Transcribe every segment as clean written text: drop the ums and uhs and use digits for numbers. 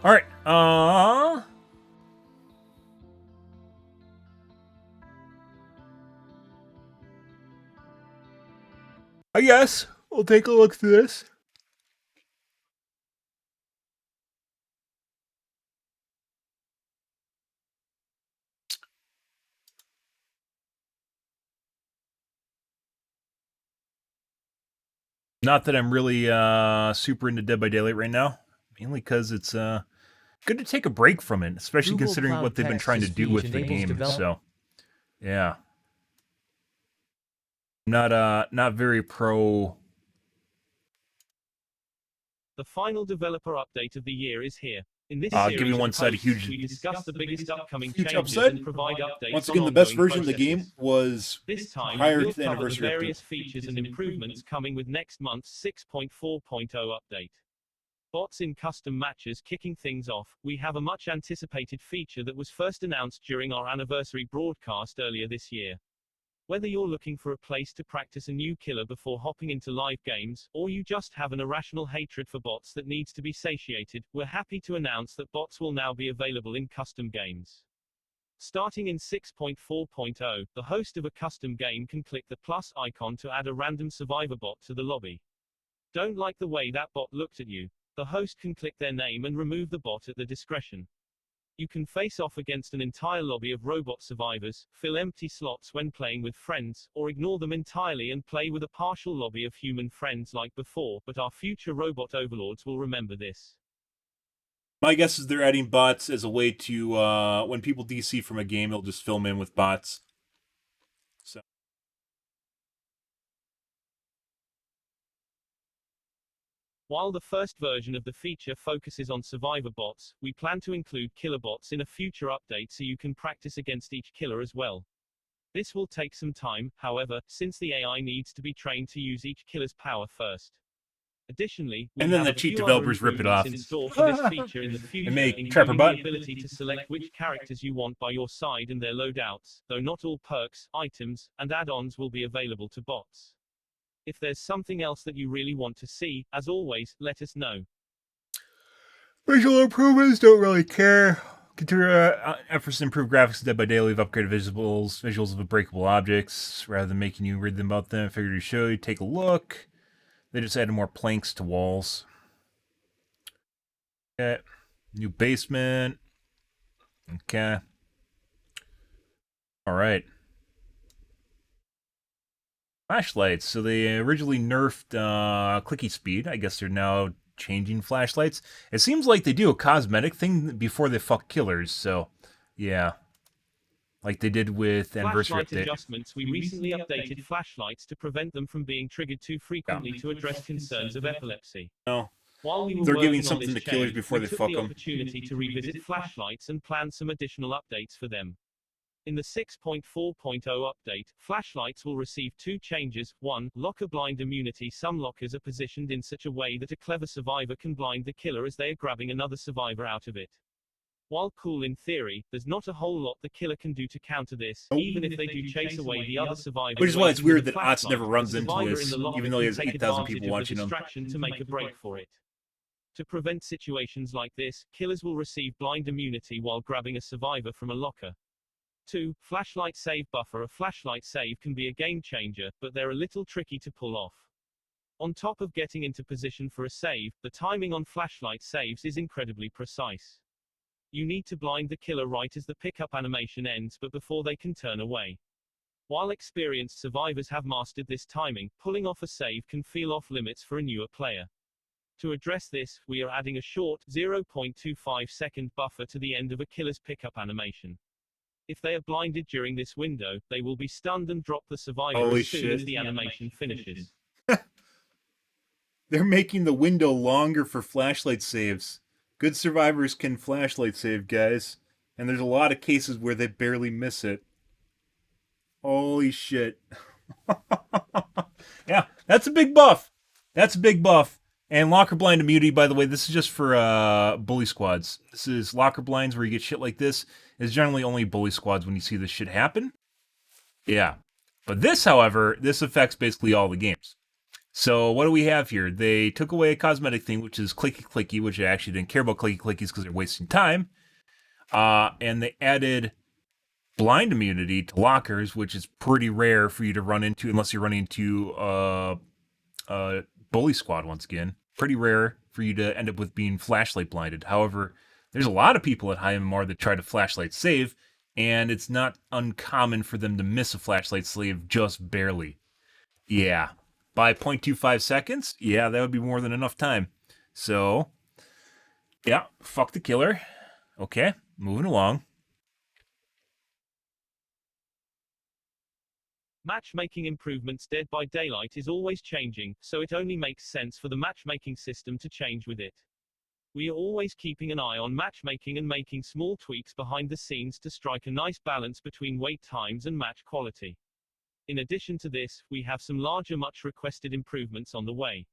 All right. I guess we'll take a look through this. Not that I'm really super into Dead by Daylight right now, mainly because it's good to take a break from it, especially Google considering Cloud what they've been trying to do Text-to-Speech with the enables game. develop- So, yeah, not very pro. The final developer update of the year is here. In this I'll give series you of one side a posts, huge, we discuss the biggest upcoming huge changes upside. and provide updates Once on again, the best ongoing version of the game processes. was This time, prior we'll to the cover the anniversary update. various features and improvements coming with next month's 6.4.0 update. Bots in custom matches kicking things off, we have a much anticipated feature that was first announced during our anniversary broadcast earlier this year. Whether you're looking for a place to practice a new killer before hopping into live games, or you just have an irrational hatred for bots that needs to be satiated, we're happy to announce that bots will now be available in custom games. Starting in 6.4.0, the host of a custom game can click the plus icon to add a random survivor bot to the lobby. Don't like the way that bot looked at you? The host can click their name and remove the bot at their discretion. You can face off against an entire lobby of robot survivors, fill empty slots when playing with friends, or ignore them entirely and play with a partial lobby of human friends like before, but our future robot overlords will remember this. My guess is they're adding bots as a way to, when people DC from a game, they'll just fill them in with bots. So. While the first version of the feature focuses on survivor bots, we plan to include killer bots in a future update so you can practice against each killer as well. This will take some time, however, since the AI needs to be trained to use each killer's power first. Additionally, we And then have the a cheat few developers other rip it improvements off. in store for this feature in the future, make Trapper including Bot. the ability to select which characters you want by your side and their loadouts, though not all perks, items, and add-ons will be available to bots. If there's something else that you really want to see, as always, let us know. Visual improvements, don't really care. Consider efforts to improve graphics Dead by Daylight. We've upgraded visuals of breakable objects. Rather than making you read them about them, I figured to show you. Take a look. They just added more planks to walls. Okay. New basement. Okay. All right. Flashlights. So they originally nerfed clicky speed. I guess they're now changing flashlights. It seems like they do a cosmetic thing before they fuck killers. So, yeah. Like they did with Anniversary Flashlight Update. adjustments. We recently updated flashlights to prevent them from being triggered too frequently to address concerns of epilepsy. No. While we were They're working giving on something this to killers change, before we they took fuck the 'em. opportunity to revisit flashlights and plan some additional updates for them. In the 6.4.0 update, flashlights will receive two changes. 1. Locker blind immunity. Some lockers are positioned in such a way that a clever survivor can blind the killer as they are grabbing another survivor out of it. While cool in theory, there's not a whole lot the killer can do to counter this, even if they do chase away the other survivor. Which is why it's waiting with weird a that Ots flashlight. never runs The into survivor this, in the locker even though he can has take 8,000 advantage people of the watching him. distraction to make a break for it. To prevent situations like this, killers will receive blind immunity while grabbing a survivor from a locker. 2. Flashlight save buffer. A flashlight save can be a game changer, but they're a little tricky to pull off. On top of getting into position for a save, the timing on flashlight saves is incredibly precise. You need to blind the killer right as the pickup animation ends but before they can turn away. While experienced survivors have mastered this timing, pulling off a save can feel off limits for a newer player. To address this, we are adding a short, 0.25 second buffer to the end of a killer's pickup animation. If they are blinded during this window, they will be stunned and drop the survivor Holy as soon shit. as the animation finishes. They're making the window longer for flashlight saves. Good survivors can flashlight save, guys. And there's a lot of cases where they barely miss it. Holy shit. Yeah, that's a big buff. That's a big buff. And locker blind immunity, by the way, this is just for bully squads. This is locker blinds where you get shit like this. Is generally only bully squads when you see this shit happen. Yeah. But this, however, this affects basically all the games. So what do we have here? They took away a cosmetic thing, which is clicky clicky, which I actually didn't care about clicky clickies because they're wasting time. And they added blind immunity to lockers, which is pretty rare for you to run into unless you're running into bully squad once again. Pretty rare for you to end up with being flashlight blinded. However, there's a lot of people at high MMR that try to flashlight save, and it's not uncommon for them to miss a flashlight save just barely. Yeah, by 0.25 seconds, yeah, that would be more than enough time. So, yeah, fuck the killer. Okay, moving along. Matchmaking improvements. Dead by Daylight is always changing, so it only makes sense for the matchmaking system to change with it. We are always keeping an eye on matchmaking and making small tweaks behind the scenes to strike a nice balance between wait times and match quality. In addition to this, we have some larger much requested improvements on the way.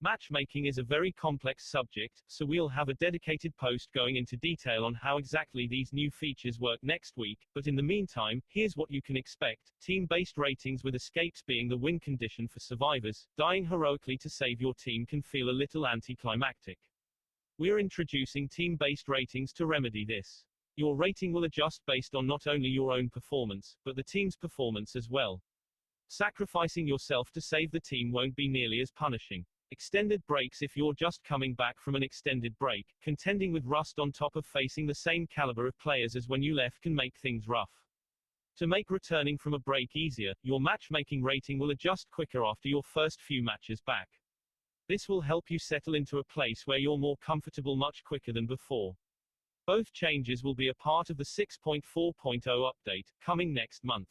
Matchmaking is a very complex subject, so we'll have a dedicated post going into detail on how exactly these new features work next week, but in the meantime, here's what you can expect. Team-based ratings with escapes being the win condition for survivors. Dying heroically to save your team can feel a little anticlimactic. We're introducing team-based ratings to remedy this. Your rating will adjust based on not only your own performance, but the team's performance as well. Sacrificing yourself to save the team won't be nearly as punishing. Extended breaks. If you're just coming back from an extended break, contending with rust on top of facing the same caliber of players as when you left can make things rough. To make returning from a break easier, your matchmaking rating will adjust quicker after your first few matches back. This will help you settle into a place where you're more comfortable much quicker than before. Both changes will be a part of the 6.4.0 update, coming next month.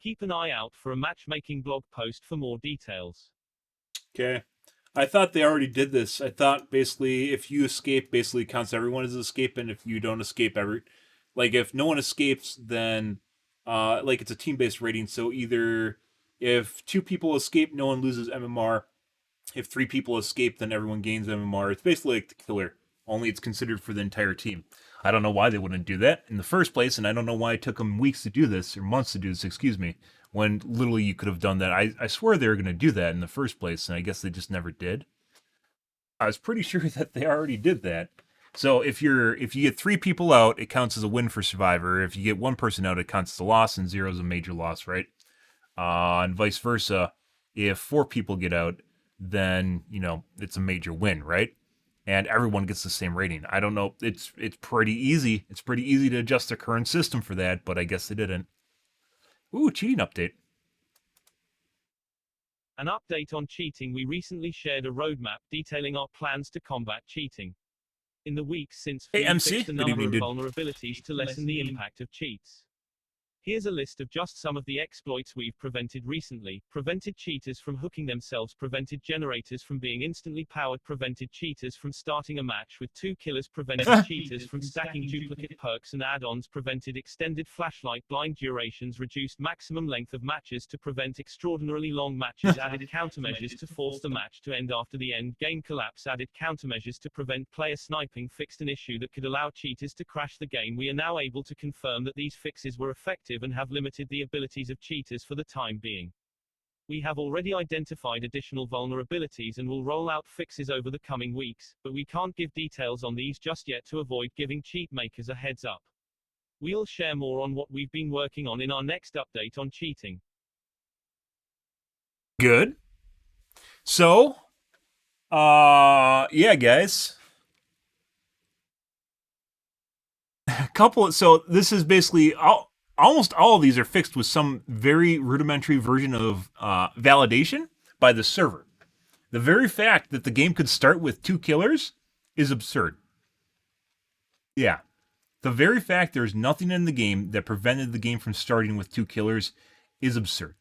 Keep an eye out for a matchmaking blog post for more details. Okay. I thought they already did this. I thought basically if you escape, basically counts everyone as escape, and if you don't escape, like if no one escapes, then like it's a team-based rating. So either if 2 people escape, no one loses MMR. If 3 people escape, then everyone gains MMR. It's basically like the killer, only it's considered for the entire team. I don't know why they wouldn't do that in the first place, and I don't know why it took them weeks to do this, or months to do this, excuse me, when literally you could have done that. I swear they were going to do that in the first place, and I guess they just never did. I was pretty sure that they already did that. So if you get 3 people out, it counts as a win for Survivor. If you get 1 person out, it counts as a loss, and 0 is a major loss, right? And vice versa. If 4 people get out, then it's a major win, right? And everyone gets the same rating. I don't know. It's pretty easy. It's pretty easy to adjust the current system for that, but I guess they didn't. Ooh, cheating update. An update on cheating. We recently shared a roadmap detailing our plans to combat cheating. In the weeks since, Hey, we MC. fixed a Good number evening, of dude. vulnerabilities to lessen the impact of cheats. Here's a list of just some of the exploits we've prevented recently. Prevented cheaters from hooking themselves, prevented generators from being instantly powered, prevented cheaters from starting a match with 2 killers, prevented cheaters from stacking duplicate perks and add-ons, prevented extended flashlight blind durations, reduced maximum length of matches to prevent extraordinarily long matches, added countermeasures to force the match to end after the end game collapse, added countermeasures to prevent player sniping, fixed an issue that could allow cheaters to crash the game. We are now able to confirm that these fixes were effective and have limited the abilities of cheaters for the time being. We have already identified additional vulnerabilities and will roll out fixes over the coming weeks, but we can't give details on these just yet to avoid giving cheat makers a heads up. We'll share more on what we've been working on in our next update on cheating. Good. So, yeah, guys. So this is basically almost all of these are fixed with some very rudimentary version of validation by the server. The very fact that the game could start with 2 killers is absurd. Yeah. The very fact there's nothing in the game that prevented the game from starting with 2 killers is absurd.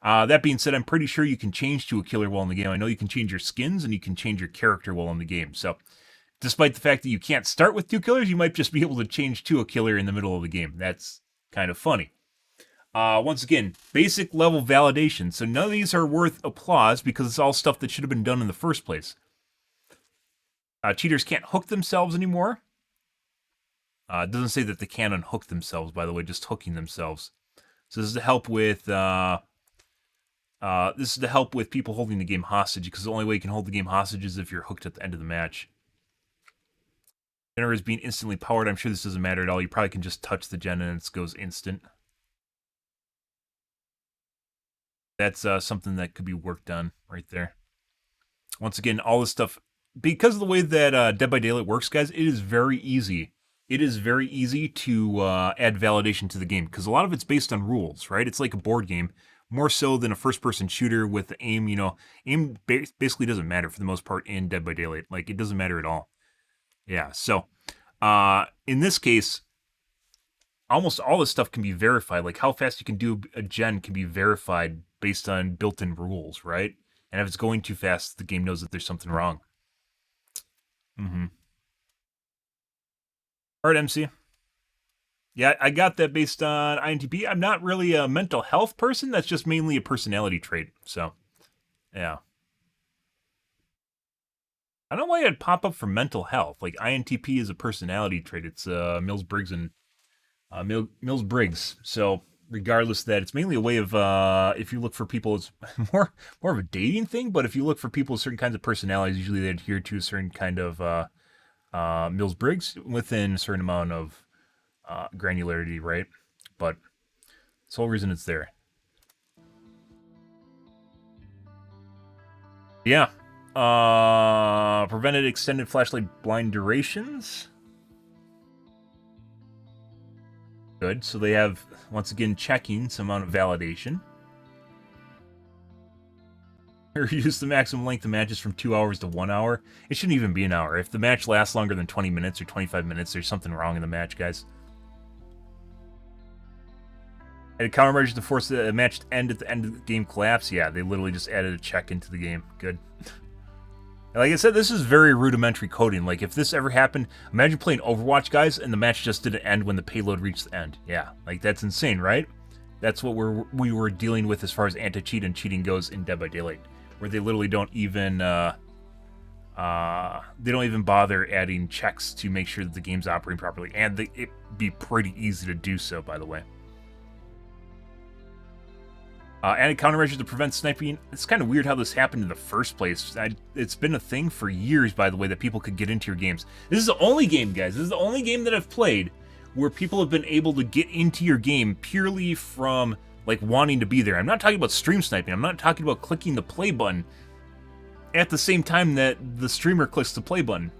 That being said, I'm pretty sure you can change to a killer while in the game. I know you can change your skins and you can change your character while in the game. So, despite the fact that you can't start with 2 killers, you might just be able to change to a killer in the middle of the game. That's kind of funny. Once again, basic level validation. So none of these are worth applause because it's all stuff that should have been done in the first place. Cheaters can't hook themselves anymore. It doesn't say that they can unhook themselves, by the way, just hooking themselves. So this is to help with This is to help with people holding the game hostage, because the only way you can hold the game hostage is if you're hooked at the end of the match. Generator is being instantly powered. I'm sure this doesn't matter at all. You probably can just touch the gen and it goes instant. That's something that could be worked on right there. Once again, all this stuff, because of the way that Dead by Daylight works, guys, it is very easy. It is very easy to add validation to the game, because a lot of it's based on rules, right? It's like a board game, more so than a first-person shooter with aim. You know, aim basically doesn't matter for the most part in Dead by Daylight. Like, it doesn't matter at all. Yeah, so in this case, almost all this stuff can be verified. Like how fast you can do a gen can be verified based on built-in rules, right? And if it's going too fast, the game knows that there's something wrong. Mm-hmm. All right, MC. Yeah, I got that based on INTP. I'm not really a mental health person. That's just mainly a personality trait. So, yeah. I don't know why it'd pop up for mental health. Like INTP is a personality trait. It's Mills-Briggs and Mills-Briggs. So regardless of that, it's mainly a way of if you look for people, it's more of a dating thing. But if you look for people with certain kinds of personalities, usually they adhere to a certain kind of Mills-Briggs within a certain amount of granularity, right? But it's the whole reason it's there. Yeah. Prevented extended flashlight blind durations. Good. So they have, once again, checking some amount of validation. Reduce the maximum length of matches from 2 hours to 1 hour. It shouldn't even be an hour. If the match lasts longer than 20 minutes or 25 minutes, there's something wrong in the match, guys. Added countermeasures to force the match to end at the end of the game collapse. Yeah, they literally just added a check into the game. Good. Like I said, this is very rudimentary coding. Like, if this ever happened, imagine playing Overwatch, guys, and the match just didn't end when the payload reached the end. Yeah, like, that's insane, right? That's what we were dealing with as far as anti-cheat and cheating goes in Dead by Daylight, where they literally don't even bother adding checks to make sure that the game's operating properly, and it'd be pretty easy to do so, by the way. Added countermeasures to prevent sniping. It's kind of weird how this happened in the first place. It's been a thing for years, by the way, that people could get into your games. This is the only game, guys. This is the only game that I've played where people have been able to get into your game purely from, like, wanting to be there. I'm not talking about stream sniping. I'm not talking about clicking the play button at the same time that the streamer clicks the play button.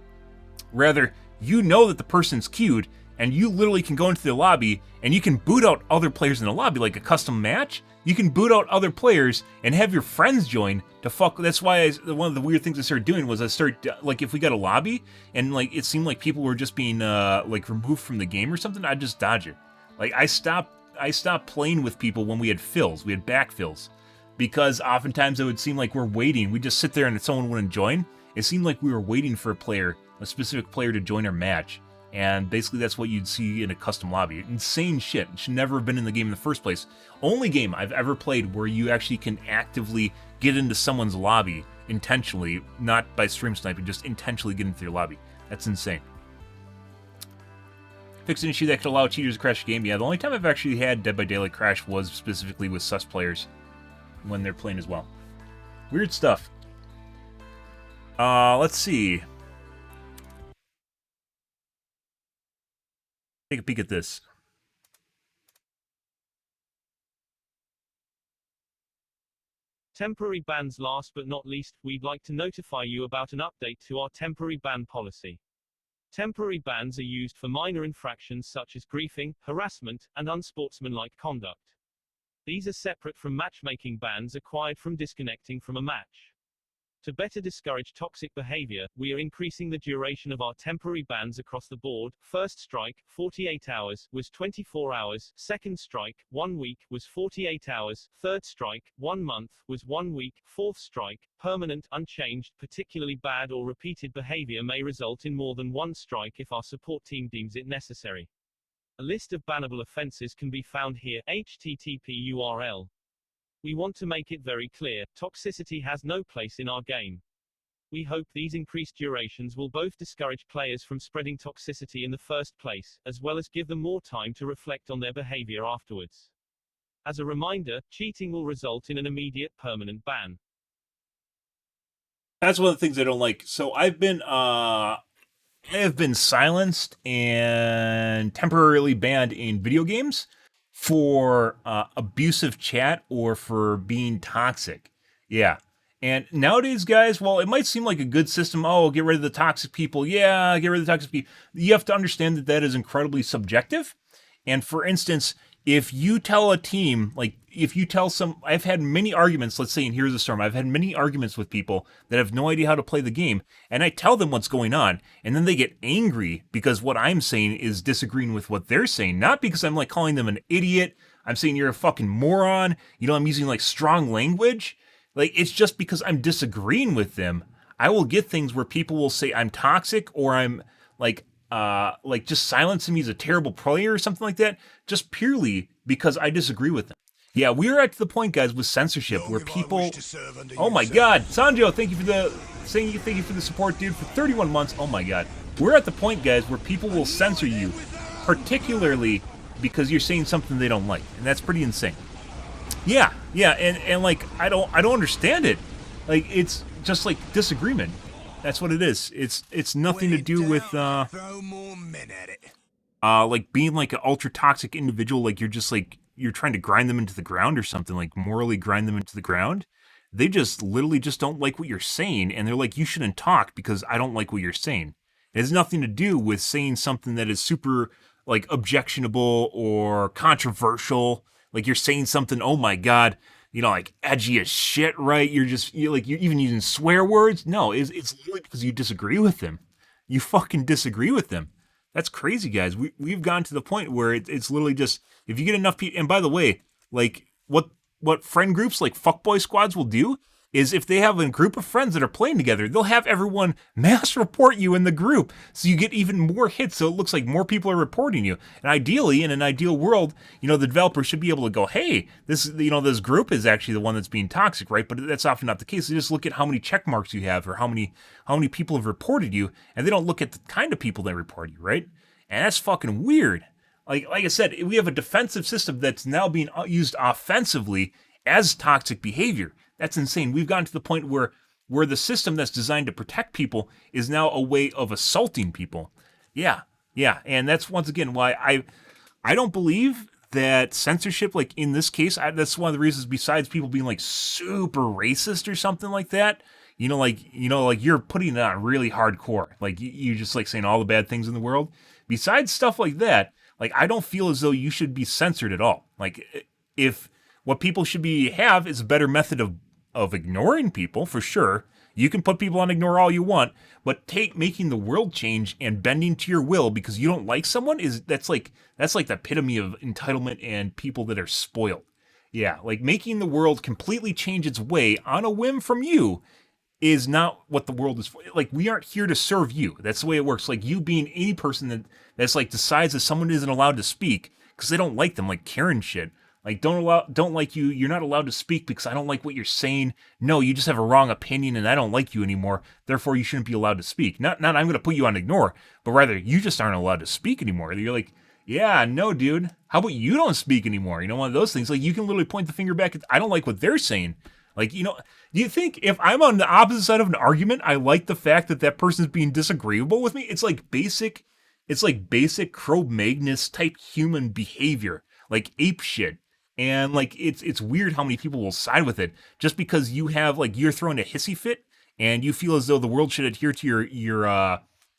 Rather, you know that the person's queued, and you literally can go into the lobby, and you can boot out other players in the lobby, like a custom match. You can boot out other players and have your friends join to fuck. That's why one of the weird things I started doing was like, if we got a lobby and like it seemed like people were just being like removed from the game or something, I'd just dodge it. Like I stopped playing with people when we had fills, we had backfills, because oftentimes it would seem like we're waiting. We just sit there and someone wouldn't join. It seemed like we were waiting for a specific player to join our match. And basically that's what you'd see in a custom lobby. Insane shit. It should never have been in the game in the first place. Only game I've ever played where you actually can actively get into someone's lobby intentionally, not by stream sniping, just intentionally get into their lobby. That's insane. Fix an issue that could allow cheaters to crash a game. Yeah, the only time I've actually had Dead by Daylight crash was specifically with sus players when they're playing as well. Weird stuff. Let's see. Take a peek at this. Temporary bans. Last but not least, we'd like to notify you about an update to our temporary ban policy. Temporary bans are used for minor infractions such as griefing, harassment, and unsportsmanlike conduct. These are separate from matchmaking bans acquired from disconnecting from a match. To better discourage toxic behavior, we are increasing the duration of our temporary bans across the board. First strike, 48 hours, was 24 hours. Second strike, 1 week, was 48 hours. Third strike, 1 month, was 1 week. Fourth strike, permanent, unchanged. Particularly bad or repeated behavior may result in more than 1 strike if our support team deems it necessary. A list of bannable offenses can be found here. http URL. We want to make it very clear, toxicity has no place in our game. We hope these increased durations will both discourage players from spreading toxicity in the first place, as well as give them more time to reflect on their behavior afterwards. As a reminder, cheating will result in an immediate permanent ban. That's one of the things I don't like. So I have been silenced and temporarily banned in video games for abusive chat or for being toxic. Yeah. And nowadays, guys, while it might seem like a good system, oh, get rid of the toxic people. Yeah, get rid of the toxic people. You have to understand that that is incredibly subjective. And for instance, if you tell a team, like if you tell some, I've had many arguments, let's say in Heroes of the Storm, I've had many arguments with people that have no idea how to play the game, and I tell them what's going on, and then they get angry because what I'm saying is disagreeing with what they're saying, not because I'm like calling them an idiot, I'm saying you're a fucking moron, I'm using like strong language, like it's just because I'm disagreeing with them. I will get things where people will say I'm toxic or I'm like just silencing me as a terrible player or something like that, just purely because I disagree with them. Yeah, we're at the point, guys, with censorship where people. Oh my God, Sanjo, thank you for the support, dude, for 31 months. Oh my God, we're at the point, guys, where people will censor you, particularly because you're saying something they don't like, and that's pretty insane. Yeah, and like I don't understand it. Like it's just like disagreement. That's what it is. It's nothing to do with like being like an ultra toxic individual, like you're just like you're trying to grind them into the ground or something, like morally grind them into the ground. They just literally just don't like what you're saying, and they're like, you shouldn't talk because I don't like what you're saying. It has nothing to do with saying something that is super like objectionable or controversial. Like you're saying something, oh my God, like edgy as shit, right? You're even using swear words. No, it's literally because you disagree with them. You fucking disagree with them. That's crazy, guys. We've gotten to the point where it's literally just if you get enough people. And by the way, like what friend groups like fuckboy squads will do is if they have a group of friends that are playing together, they'll have everyone mass report you in the group, so you get even more hits. So it looks like more people are reporting you. And ideally, in an ideal world, the developer should be able to go, hey, this group is actually the one that's being toxic, right? But that's often not the case. They just look at how many check marks you have or how many people have reported you, and they don't look at the kind of people that report you, right? And that's fucking weird. Like I said, we have a defensive system that's now being used offensively as toxic behavior. That's insane. We've gotten to the point where the system that's designed to protect people is now a way of assaulting people. Yeah, and that's once again why I don't believe that censorship, like in this case, that's one of the reasons. Besides people being like super racist or something like that, like you're putting it on really hardcore. Like you just like saying all the bad things in the world. Besides stuff like that, like I don't feel as though you should be censored at all. Like if what people should have is a better method of ignoring people, for sure. You can put people on ignore all you want, but making the world change and bending to your will because you don't like someone that's like the epitome of entitlement and people that are spoiled. Yeah, like making the world completely change its way on a whim from you is not what the world is for. Like we aren't here to serve you. That's the way it works. Like you being any person that's like decides that someone isn't allowed to speak because they don't like them, like Karen shit. Like don't like you. You're not allowed to speak because I don't like what you're saying. No, you just have a wrong opinion and I don't like you anymore. Therefore, you shouldn't be allowed to speak. Not I'm going to put you on ignore, but rather you just aren't allowed to speak anymore. You're like, yeah, no, dude. How about you don't speak anymore? One of those things. Like you can literally point the finger back at, I don't like what they're saying. Like, do you think if I'm on the opposite side of an argument, I like the fact that person's being disagreeable with me? It's like basic Cro-Magnus type human behavior, like ape shit. And like it's weird how many people will side with it just because you have like you're throwing a hissy fit and you feel as though the world should adhere to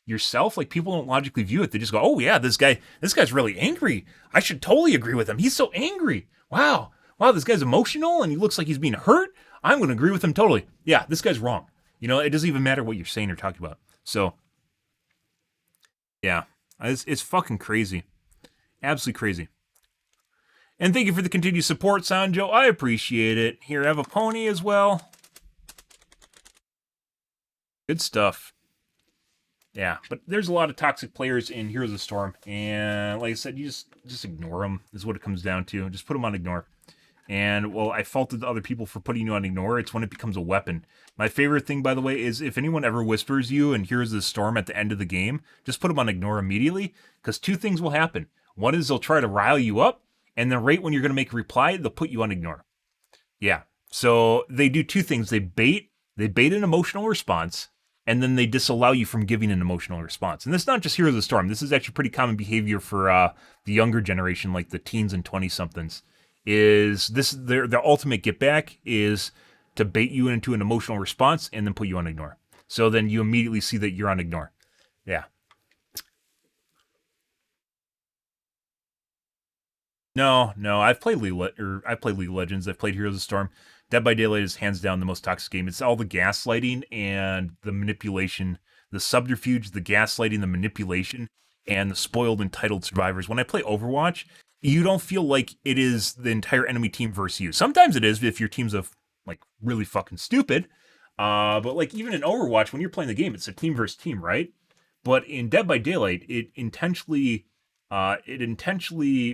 yourself. Like people don't logically view it. They just go, oh yeah, this guy's really angry. I should totally agree with him. He's so angry. Wow, this guy's emotional and he looks like he's being hurt. I'm going to agree with him totally. Yeah, this guy's wrong. It doesn't even matter what you're saying or talking about. So yeah, it's fucking crazy. Absolutely crazy. And thank you for the continued support, Sanjo. I appreciate it. Here, I have a pony as well. Good stuff. Yeah, but there's a lot of toxic players in Heroes of the Storm. And like I said, you just ignore them is what it comes down to. Just put them on ignore. And, well, I faulted other people for putting you on ignore. It's when it becomes a weapon. My favorite thing, by the way, is if anyone ever whispers you in Heroes of the Storm at the end of the game, just put them on ignore immediately. Because two things will happen. One is they'll try to rile you up. and then right when you're going to make a reply, they'll put you on ignore. Yeah. So they do two things. They bait an emotional response, and then they disallow you from giving an emotional response. And this is not just Heroes of the Storm. This is actually pretty common behavior for the younger generation, like the teens and 20-somethings. Is this their ultimate get back is to bait you into an emotional response and then put you on ignore. So then you immediately see that you're on ignore. Yeah. No. I've played League of Legends. I've played Heroes of the Storm. Dead by Daylight is hands down the most toxic game. It's all the gaslighting and the manipulation, the subterfuge, the gaslighting, the manipulation, and the spoiled, entitled survivors. When I play Overwatch, you don't feel like it is the entire enemy team versus you. Sometimes it is if your team's like really fucking stupid. But like even in Overwatch, when you're playing the game, it's a team versus team, right? But in Dead by Daylight, it intentionally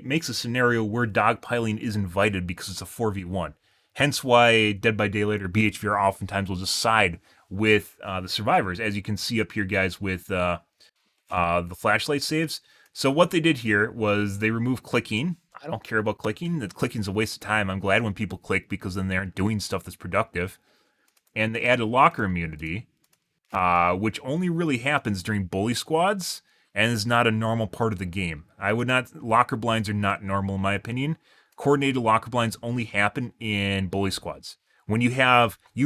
makes a scenario where dogpiling is invited because it's a 4v1. Hence why Dead by Daylight or BHVR oftentimes will just side with the survivors, as you can see up here, guys, with the flashlight saves. So what they did here was they removed clicking. I don't care about clicking. The clicking's a waste of time. I'm glad when people click because then they aren't doing stuff that's productive. And they added locker immunity, which only really happens during bully squads and is not a normal part of the game. Locker blinds are not normal in my opinion. Coordinated locker blinds only happen in bully squads. When you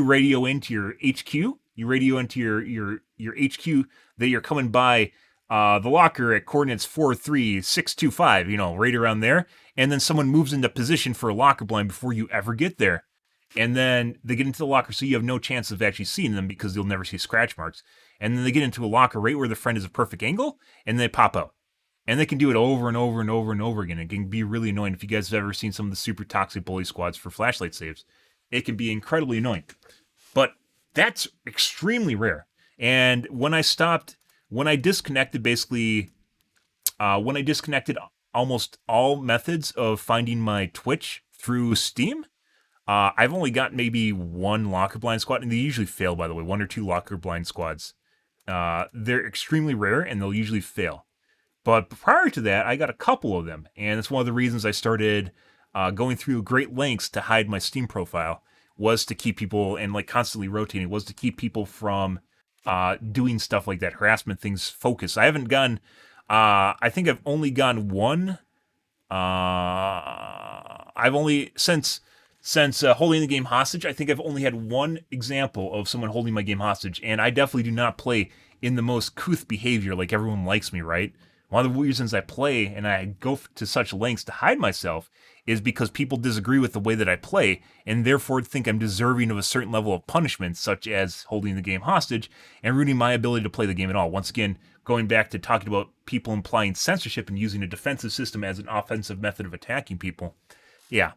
radio into your HQ, your HQ that you're coming by the locker at coordinates 43625, right around there, and then someone moves into position for a locker blind before you ever get there. And then they get into the locker, so you have no chance of actually seeing them because you'll never see scratch marks. And then they get into a locker right where the friend is a perfect angle, and they pop out. And they can do it over and over and over and over again. It can be really annoying. If you guys have ever seen some of the super toxic bully squads for flashlight saves, it can be incredibly annoying. But that's extremely rare. And when I disconnected almost all methods of finding my Twitch through Steam, I've only got maybe one locker blind squad, and they usually fail, by the way, 1 or 2 locker blind squads. They're extremely rare, and they'll usually fail. But prior to that, I got a couple of them, and it's one of the reasons I started going through great lengths to hide my Steam profile, was to keep people, and like constantly rotating, was to keep people from doing stuff like that, harassment things focused. I haven't gone, I think I've only gone one, since holding the game hostage, I think I've only had one example of someone holding my game hostage, and I definitely do not play in the most couth behavior like everyone likes me, right? One of the reasons I play and I go to such lengths to hide myself is because people disagree with the way that I play and therefore think I'm deserving of a certain level of punishment, such as holding the game hostage and ruining my ability to play the game at all. Once again, going back to talking about people implying censorship and using a defensive system as an offensive method of attacking people. Yeah.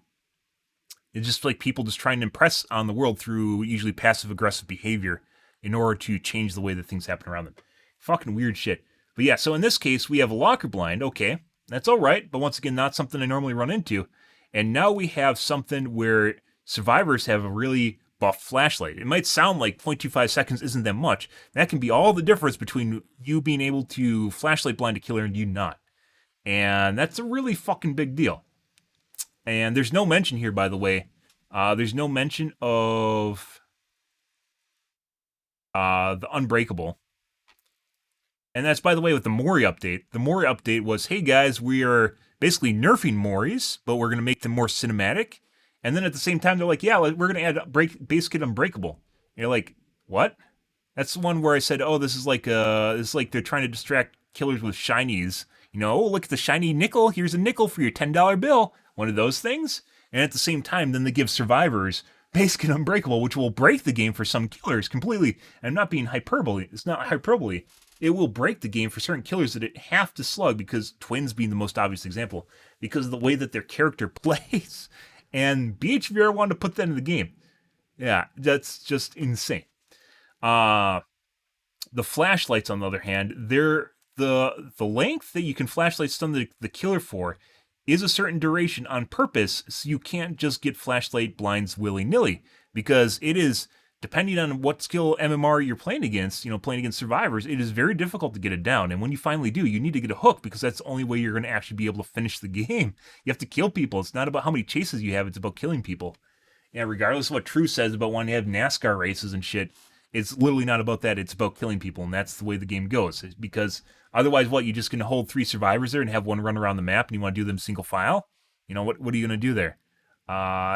It's just like people just trying to impress on the world through usually passive-aggressive behavior in order to change the way that things happen around them. Fucking weird shit. But yeah, so in this case, we have a locker blind. Okay, that's all right. But once again, not something I normally run into. And now we have something where survivors have a really buff flashlight. It might sound like 0.25 seconds isn't that much. That can be all the difference between you being able to flashlight blind a killer and you not. And that's a really fucking big deal. And there's no mention here, by the way. There's no mention of the Unbreakable. And that's, by the way, with the Mori update. The Mori update was, hey guys, we are basically nerfing Moris, but we're going to make them more cinematic. And then at the same time, they're like, yeah, we're going to add base kit Unbreakable. And you're like, what? That's the one where I said, oh, this is like they're trying to distract killers with shinies. Oh, look at the shiny nickel. Here's a nickel for your $10 bill. One of those things. And at the same time, then they give survivors base kit Unbreakable, which will break the game for some killers completely. And I'm not being hyperbole. It's not hyperbole. It will break the game for certain killers that have to slug, because Twins being the most obvious example, because of the way that their character plays. And BHVR wanted to put that in the game. Yeah, that's just insane. The flashlights, on the other hand, they're the length that you can flashlight stun the killer for is a certain duration on purpose, so you can't just get flashlight blinds willy-nilly, because it is depending on what skill MMR you're playing against, playing against survivors, it is very difficult to get it down. And when you finally do, you need to get a hook because that's the only way you're going to actually be able to finish the game. You have to kill people. It's not about how many chases you have, it's about killing people. And regardless of what True says about wanting to have NASCAR races and shit, it's literally not about that. It's about killing people, and that's the way the game goes. Because otherwise, you're just going to hold 3 survivors there and have one run around the map, and you want to do them single file? What are you going to do there?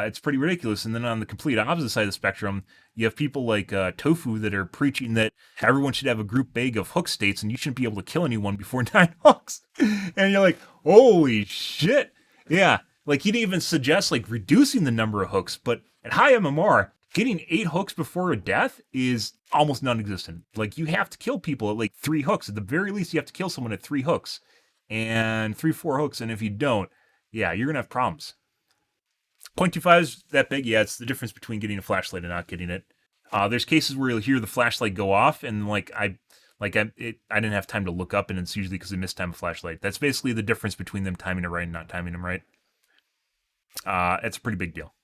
It's pretty ridiculous. And then on the complete opposite side of the spectrum, you have people like Tofu that are preaching that everyone should have a group bag of hook states and you shouldn't be able to kill anyone before 9 hooks. And you're like, holy shit. Yeah. Like, he'd even suggest like reducing the number of hooks, but at high MMR, getting 8 hooks before a death is almost non-existent. Like, you have to kill people at like 3 hooks. At the very least, you have to kill someone at 3 hooks. And 3-4 hooks, and if you don't, yeah, you're going to have problems. 0.25 is that big? Yeah, it's the difference between getting a flashlight and not getting it. There's cases where you'll hear the flashlight go off, and I didn't have time to look up, and it's usually because I missed time a flashlight. That's basically the difference between them timing it right and not timing them right. It's a pretty big deal.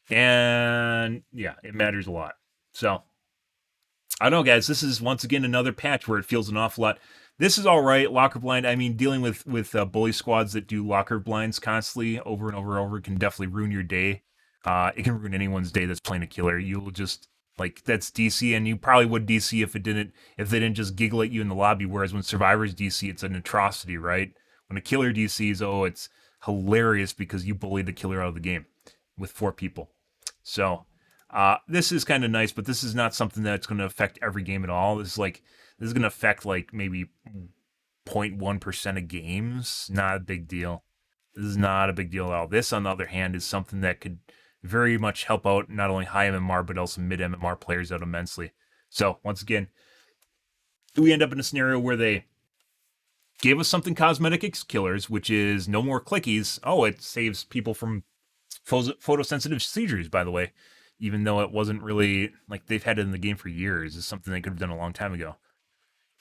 And yeah, it matters a lot. So, I don't know, guys. This is once again another patch where it feels an awful lot. This is all right. Locker blind. I mean, dealing with bully squads that do locker blinds constantly over and over and over can definitely ruin your day. It can ruin anyone's day that's playing a killer. You'll just that's DC, and you probably would DC if they didn't just giggle at you in the lobby. Whereas when survivors DC, it's an atrocity, right? When a killer DCs, it's hilarious because you bullied the killer out of the game with 4 people. So this is kind of nice, but this is not something that's going to affect every game at all. This is going to affect maybe 0.1% of games. Not a big deal. This is not a big deal at all. This, on the other hand, is something that could very much help out not only high MMR, but also mid-MMR players out immensely. So, once again, we end up in a scenario where they gave us something cosmetic killers, which is no more clickies. Oh, it saves people from photosensitive seizures, by the way. Even though it wasn't really, they've had it in the game for years. It's something they could have done a long time ago.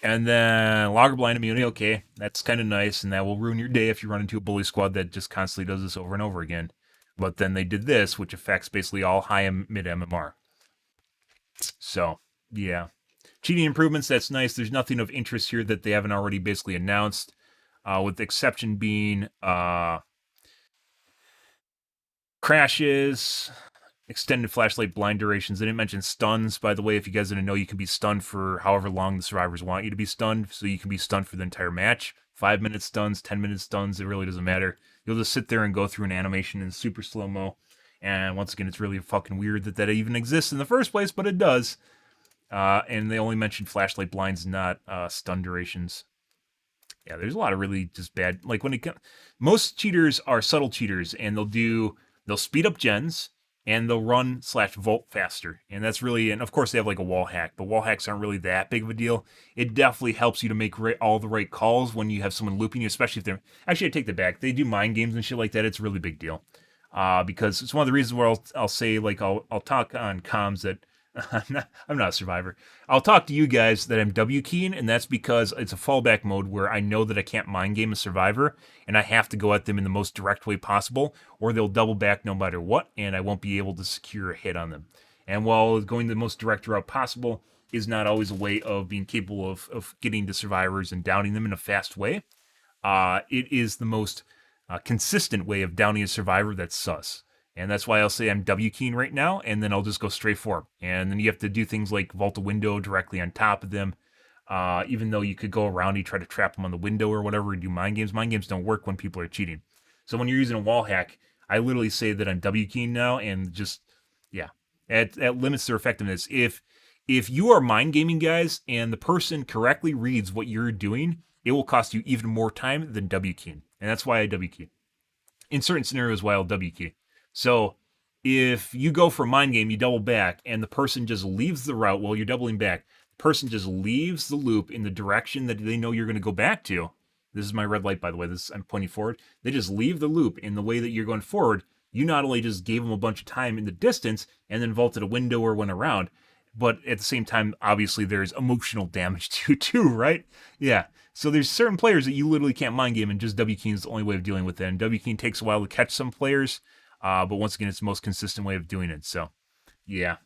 And then Logger Blind Immunity, okay, that's kind of nice, and that will ruin your day if you run into a bully squad that just constantly does this over and over again. But then they did this, which affects basically all high and mid MMR. So, yeah. Cheating improvements, that's nice. There's nothing of interest here that they haven't already basically announced, with the exception being crashes, extended flashlight blind durations. They didn't mention stuns, by the way. If you guys didn't know, you can be stunned for however long the survivors want you to be stunned. So you can be stunned for the entire match. 5-minute stuns, 10-minute stuns, it really doesn't matter. You'll just sit there and go through an animation in super slow-mo. And once again, it's really fucking weird that even exists in the first place, but it does. And they only mentioned flashlight blinds, not stun durations. Yeah, there's a lot of really just bad... most cheaters are subtle cheaters, and they'll speed up gens, and they'll run/vault faster. And that's really, and of course they have a wall hack, but wall hacks aren't really that big of a deal. It definitely helps you to make all the right calls when you have someone looping you, especially if they're, actually I take that back. They do mind games and shit like that. It's a really big deal. Because it's one of the reasons where I'll say, I'll talk on comms that, I'm not a survivor. I'll talk to you guys that I'm W keying, and that's because it's a fallback mode where I know that I can't mind game a survivor, and I have to go at them in the most direct way possible, or they'll double back no matter what, and I won't be able to secure a hit on them. And while going the most direct route possible is not always a way of being capable of getting to survivors and downing them in a fast way, it is the most consistent way of downing a survivor that's sus. And that's why I'll say I'm W keying right now, and then I'll just go straight for them. And then you have to do things like vault a window directly on top of them. Even though you could go around and try to trap them on the window or whatever and do mind games. Mind games don't work when people are cheating. So when you're using a wall hack, I literally say that I'm W keying now, and just, yeah. It limits their effectiveness. If you are mind gaming, guys, and the person correctly reads what you're doing, it will cost you even more time than W keying. And that's why I W key. In certain scenarios, why I'll W key. So if you go for a mind game, you double back, and the person just leaves the route while you're doubling back. The person just leaves the loop in the direction that they know you're going to go back to. This is my red light, by the way. I'm pointing forward. They just leave the loop in the way that you're going forward. You not only just gave them a bunch of time in the distance and then vaulted a window or went around, but at the same time, obviously, there's emotional damage to you too, right? Yeah. So there's certain players that you literally can't mind game, and just W keying is the only way of dealing with it. And W keying takes a while to catch some players. But once again, it's the most consistent way of doing it. So, yeah.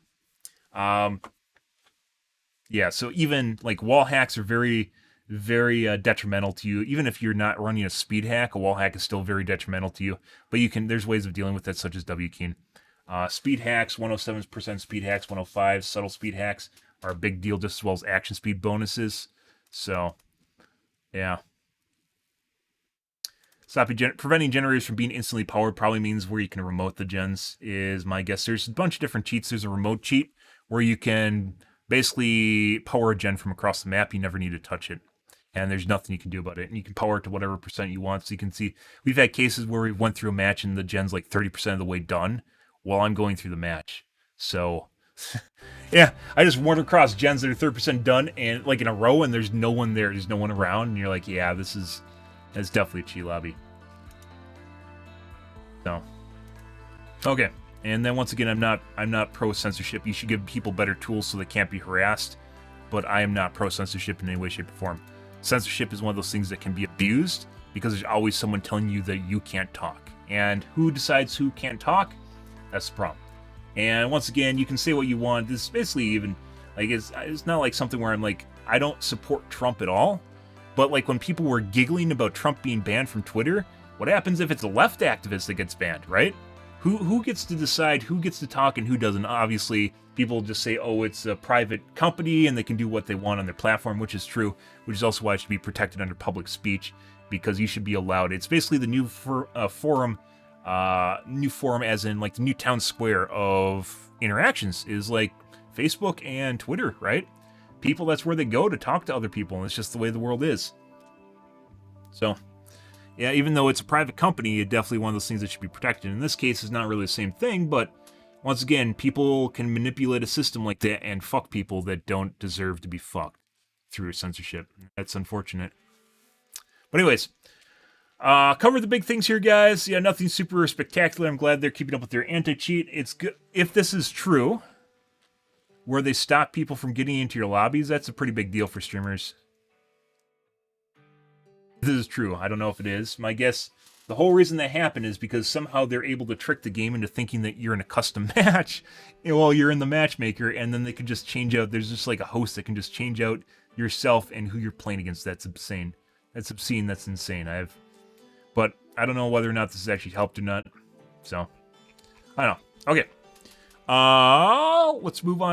Yeah, so even like wall hacks are very, very detrimental to you. Even if you're not running a speed hack, a wall hack is still very detrimental to you. But there's ways of dealing with that, such as W keying. Speed hacks, 107% speed hacks, 105 subtle speed hacks are a big deal, just as well as action speed bonuses. So, yeah. Preventing generators from being instantly powered probably means where you can remote the gens, is my guess. There's a bunch of different cheats. There's a remote cheat where you can basically power a gen from across the map. You never need to touch it. And there's nothing you can do about it. And you can power it to whatever percent you want. So you can see, we've had cases where we went through a match and the gen's like 30% of the way done while I'm going through the match. So, yeah, I just went across gens that are 30% done and like in a row, and there's no one there. There's no one around. And you're like, yeah, that's definitely a cheat lobby. So, okay. And then once again, I'm not pro censorship. You should give people better tools so they can't be harassed. But I am not pro censorship in any way, shape, or form. Censorship is one of those things that can be abused because there's always someone telling you that you can't talk. And who decides who can't talk? That's the problem. And once again, you can say what you want. This is basically even like it's not like something where I'm like, I don't support Trump at all. But like when people were giggling about Trump being banned from Twitter, what happens if it's a left activist that gets banned, right? Who gets to decide who gets to talk and who doesn't? Obviously, people just say, oh, it's a private company and they can do what they want on their platform, which is true, which is also why it should be protected under public speech, because you should be allowed. It's basically the new forum as in like the new town square of interactions is like Facebook and Twitter, right? People, that's where they go to talk to other people, and it's just the way the world is. So, yeah, even though it's a private company, it's definitely one of those things that should be protected. In this case, it's not really the same thing, but once again, people can manipulate a system like that and fuck people that don't deserve to be fucked through censorship. That's unfortunate. But anyways, cover the big things here, guys. Yeah, nothing super spectacular. I'm glad they're keeping up with their anti-cheat. It's good. If this is true, where they stop people from getting into your lobbies, that's a pretty big deal for streamers. This is true. I don't know if it is. My guess, the whole reason that happened is because somehow they're able to trick the game into thinking that you're in a custom match while you're in the matchmaker, and then they can just change out. There's just like a host that can just change out yourself and who you're playing against. That's insane. That's obscene. That's insane. But I don't know whether or not this has actually helped or not. So, I don't know. Okay. Let's move on.